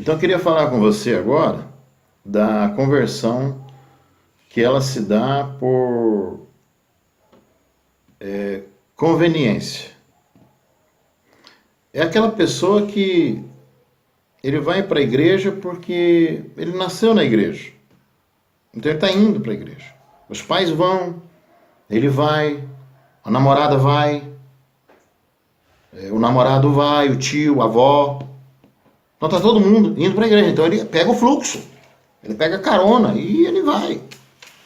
Então eu queria falar com você agora da conversão que ela se dá por conveniência. É aquela pessoa que ele vai para a igreja porque ele nasceu na igreja. Então ele está indo para a igreja. Os pais vão, ele vai, a namorada vai, o namorado vai, o tio, a avó. Então está todo mundo indo para a igreja. Então ele pega o fluxo, ele pega a carona e ele vai.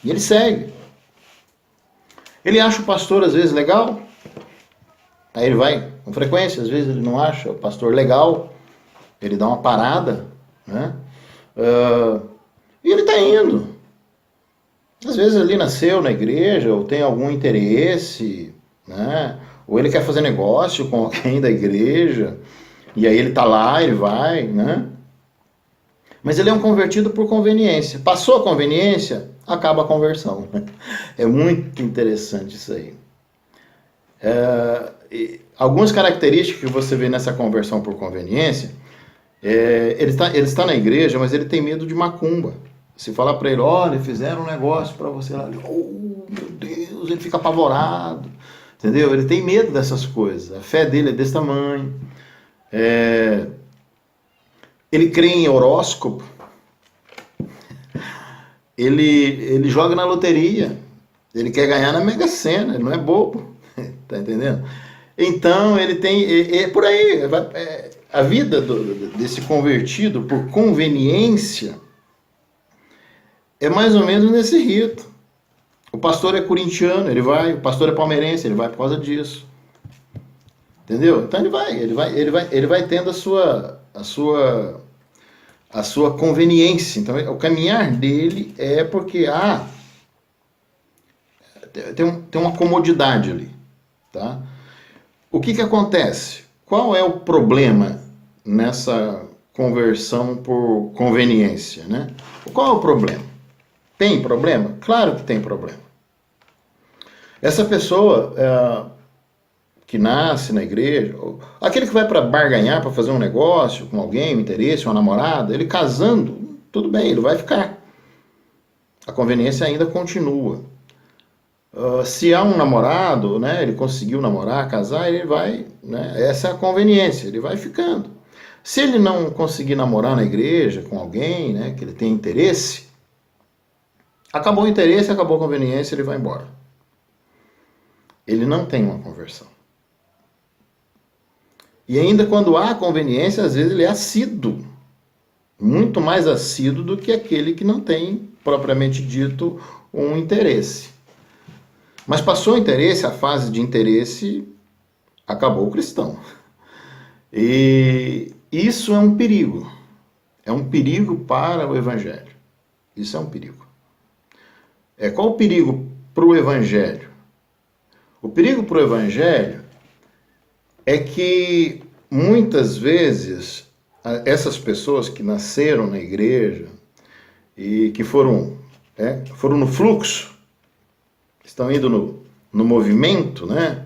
E ele segue. Ele acha o pastor às vezes legal, aí ele vai com frequência, às vezes ele não acha o pastor legal, ele dá uma parada, né? E ele está indo. Às vezes ele nasceu na igreja, ou tem algum interesse, né? Ou ele quer fazer negócio com alguém da igreja, e aí ele está lá, ele vai, né? Mas ele é um convertido por conveniência. Passou a conveniência, acaba a conversão. É muito interessante isso aí. Algumas características que você vê nessa conversão por conveniência, ele está na igreja, mas ele tem medo de macumba. Se falar para ele, olha, fizeram um negócio para você lá, oh meu Deus, ele fica apavorado, entendeu? Ele tem medo dessas coisas, a fé dele é desse tamanho. Ele crê em horóscopo, ele joga na loteria, ele quer ganhar na Mega Sena, ele não é bobo, tá entendendo? Então ele tem, por aí, a vida desse convertido por conveniência é mais ou menos nesse rito. O pastor é corintiano, ele vai, o pastor é palmeirense, ele vai por causa disso. Entendeu? Então ele vai tendo a sua conveniência. Então o caminhar dele é porque tem uma comodidade ali, tá? O que acontece? Qual é o problema nessa conversão por conveniência, né? Qual é o problema? Tem problema? Claro que tem problema. Essa pessoa que nasce na igreja, aquele que vai para barganhar, para fazer um negócio com alguém, um interesse, uma namorada, ele casando, tudo bem, ele vai ficar. A conveniência ainda continua. Se há um namorado, né, ele conseguiu namorar, casar, ele vai, né, essa é a conveniência, ele vai ficando. Se ele não conseguir namorar na igreja com alguém, né, que ele tem interesse, acabou o interesse, acabou a conveniência, ele vai embora. Ele não tem uma conversão. E ainda quando há conveniência, às vezes ele é assíduo. Muito mais assíduo do que aquele que não tem, propriamente dito, um interesse. Mas passou o interesse, a fase de interesse, acabou o cristão. E isso é um perigo. É um perigo para o evangelho. Isso é um perigo. Qual o perigo para o evangelho? O perigo para o evangelho é que muitas vezes essas pessoas que nasceram na igreja e que foram no fluxo, estão indo no movimento, né?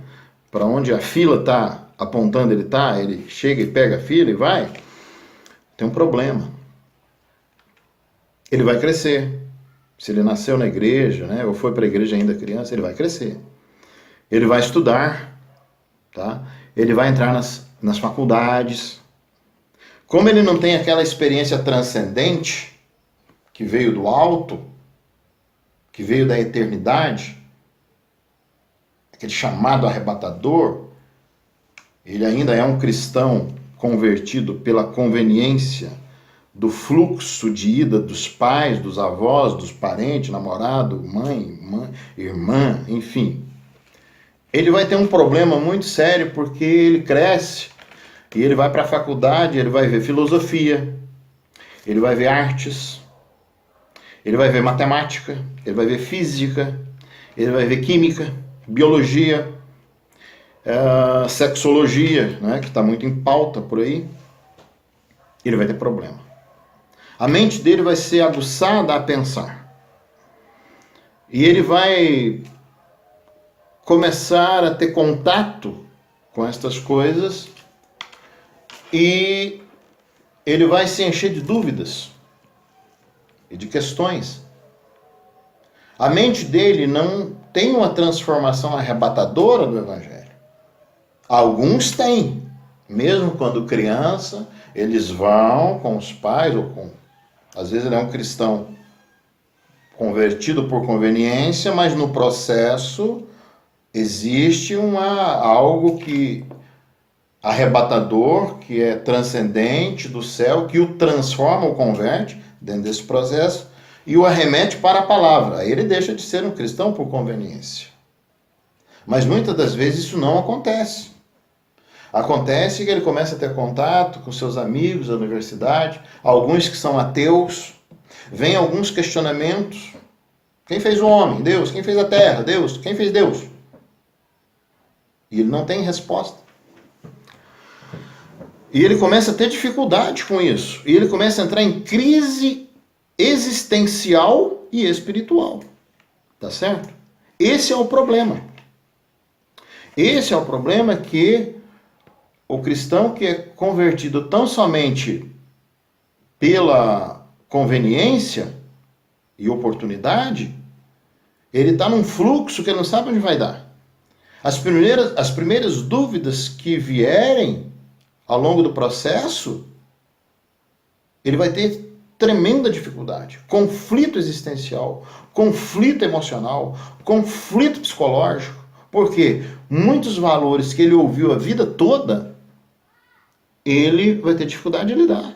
Para onde a fila está apontando, ele chega e pega a fila e vai, tem um problema. Ele vai crescer. Se ele nasceu na igreja, né, ou foi para a igreja ainda criança, ele vai crescer. Ele vai estudar, tá? Ele vai entrar nas faculdades. Como ele não tem aquela experiência transcendente, que veio do alto, que veio da eternidade, aquele chamado arrebatador, ele ainda é um cristão convertido pela conveniência do fluxo de ida dos pais, dos avós, dos parentes, namorado, mãe, irmã, enfim. Ele vai ter um problema muito sério porque ele cresce e ele vai para a faculdade, ele vai ver filosofia, ele vai ver artes, ele vai ver matemática, ele vai ver física, ele vai ver química, biologia, sexologia, né, que está muito em pauta por aí. Ele vai ter problema. A mente dele vai ser aguçada a pensar. E ele vai começar a ter contato com estas coisas e ele vai se encher de dúvidas e de questões. A mente dele não tem uma transformação arrebatadora do Evangelho. Alguns têm. Mesmo quando criança, eles vão com os pais, ou com... Às vezes ele é um cristão convertido por conveniência, mas no processo existe algo que arrebatador, que é transcendente do céu, que o transforma, o converte dentro desse processo e o arremete para a palavra. Aí ele deixa de ser um cristão por conveniência. Mas muitas das vezes isso não acontece. Acontece que ele começa a ter contato com seus amigos da universidade, alguns que são ateus, vem alguns questionamentos. Quem fez o homem? Deus. Quem fez a terra? Deus. Quem fez Deus? E ele não tem resposta. E ele começa a ter dificuldade com isso. E ele começa a entrar em crise existencial e espiritual. Tá certo? Esse é o problema. Esse é o problema que o cristão que é convertido tão somente pela conveniência e oportunidade, ele está num fluxo que ele não sabe onde vai dar. As primeiras dúvidas que vierem ao longo do processo, ele vai ter tremenda dificuldade, conflito existencial, conflito emocional, conflito psicológico, porque muitos valores que ele ouviu a vida toda, ele vai ter dificuldade de lidar.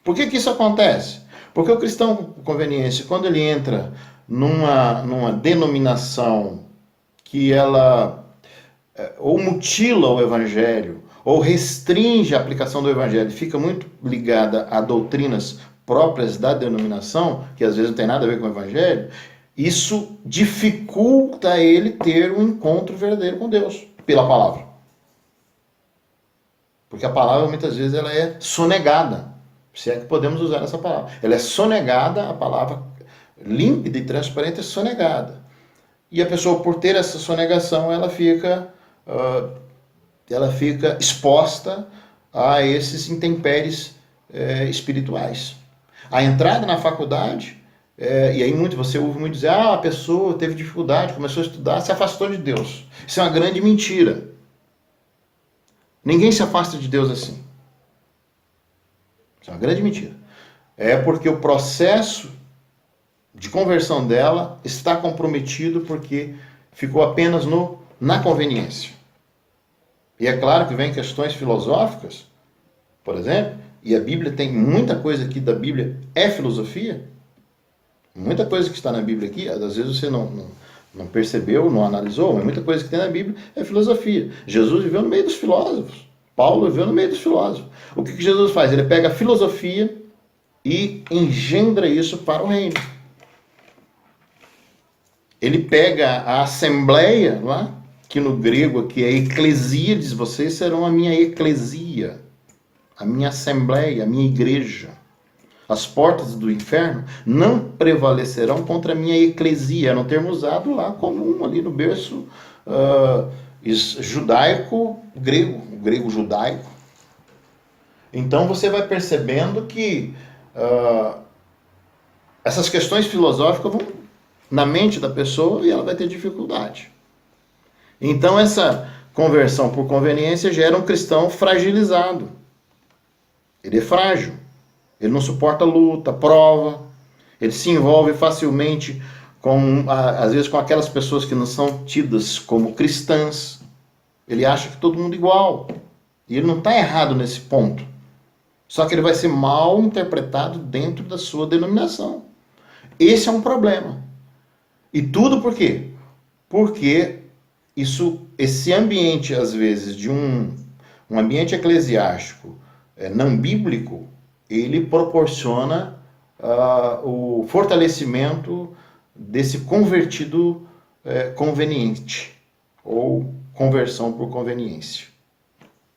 Por que isso acontece? Porque o cristão com conveniência, quando ele entra numa denominação que ela ou mutila o evangelho, ou restringe a aplicação do evangelho, fica muito ligada a doutrinas próprias da denominação, que às vezes não tem nada a ver com o evangelho, isso dificulta ele ter um encontro verdadeiro com Deus, pela palavra. Porque a palavra muitas vezes ela é sonegada, se é que podemos usar essa palavra. Ela é sonegada, a palavra límpida e transparente é sonegada. E a pessoa, por ter essa sonegação, ela fica exposta a esses intempéries espirituais. A entrada na faculdade, e aí você ouve muito dizer, a pessoa teve dificuldade, começou a estudar, se afastou de Deus. Isso é uma grande mentira. Ninguém se afasta de Deus assim. Isso é uma grande mentira. É porque o processo de conversão dela está comprometido porque ficou apenas na conveniência. E é claro que vem questões filosóficas, por exemplo, e a Bíblia tem muita coisa aqui da Bíblia é filosofia. Muita coisa que está na Bíblia aqui, às vezes você não percebeu, não analisou, mas muita coisa que tem na Bíblia é filosofia. Jesus viveu no meio dos filósofos. Paulo viveu no meio dos filósofos. O que Jesus faz? Ele pega a filosofia e engendra isso para o reino. Ele pega a assembleia, lá, que no grego aqui é eclesia, diz, vocês serão a minha eclesia, a minha assembleia, a minha igreja. As portas do inferno não prevalecerão contra a minha eclesia. Era um termo usado lá comum, ali no berço judaico, o grego judaico. Então você vai percebendo que essas questões filosóficas vão na mente da pessoa e ela vai ter dificuldade. Então essa conversão por conveniência gera um cristão fragilizado. Ele é frágil. Ele não suporta luta, prova. Ele se envolve facilmente às vezes com aquelas pessoas que não são tidas como cristãs. Ele acha que todo mundo é igual. E ele não está errado nesse ponto. Só que ele vai ser mal interpretado dentro da sua denominação. Esse é um problema. E tudo por quê? Porque esse ambiente, às vezes, de um ambiente eclesiástico não bíblico, ele proporciona o fortalecimento desse convertido conveniente, ou conversão por conveniência.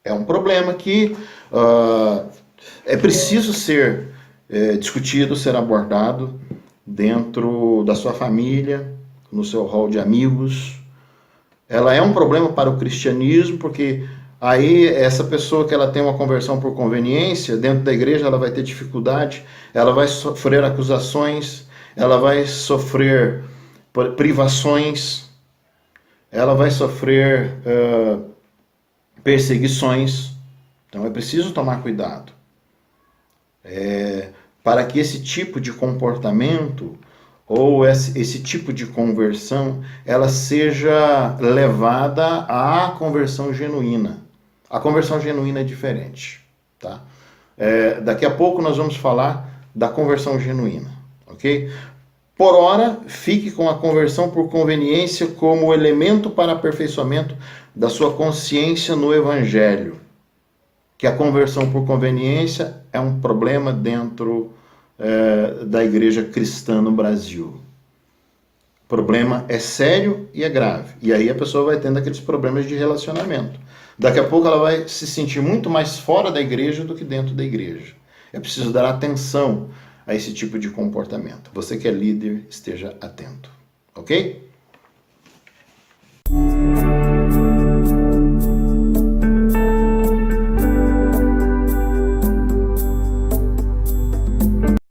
É um problema que é preciso ser discutido, ser abordado dentro da sua família, no seu rol de amigos. Ela é um problema para o cristianismo, porque Aí essa pessoa que ela tem uma conversão por conveniência, dentro da igreja ela vai ter dificuldade, ela vai sofrer acusações, ela vai sofrer privações, ela vai sofrer perseguições. Então é preciso tomar cuidado. Para que esse tipo de comportamento ou esse tipo de conversão, ela seja levada à conversão genuína. A conversão genuína é diferente, tá? Daqui a pouco nós vamos falar da conversão genuína, ok? Por ora, fique com a conversão por conveniência como elemento para aperfeiçoamento da sua consciência no Evangelho. Que a conversão por conveniência é um problema dentro da igreja cristã no Brasil. O problema é sério e é grave. E aí a pessoa vai tendo aqueles problemas de relacionamento. Daqui a pouco ela vai se sentir muito mais fora da igreja do que dentro da igreja. É preciso dar atenção a esse tipo de comportamento. Você que é líder, esteja atento. Ok?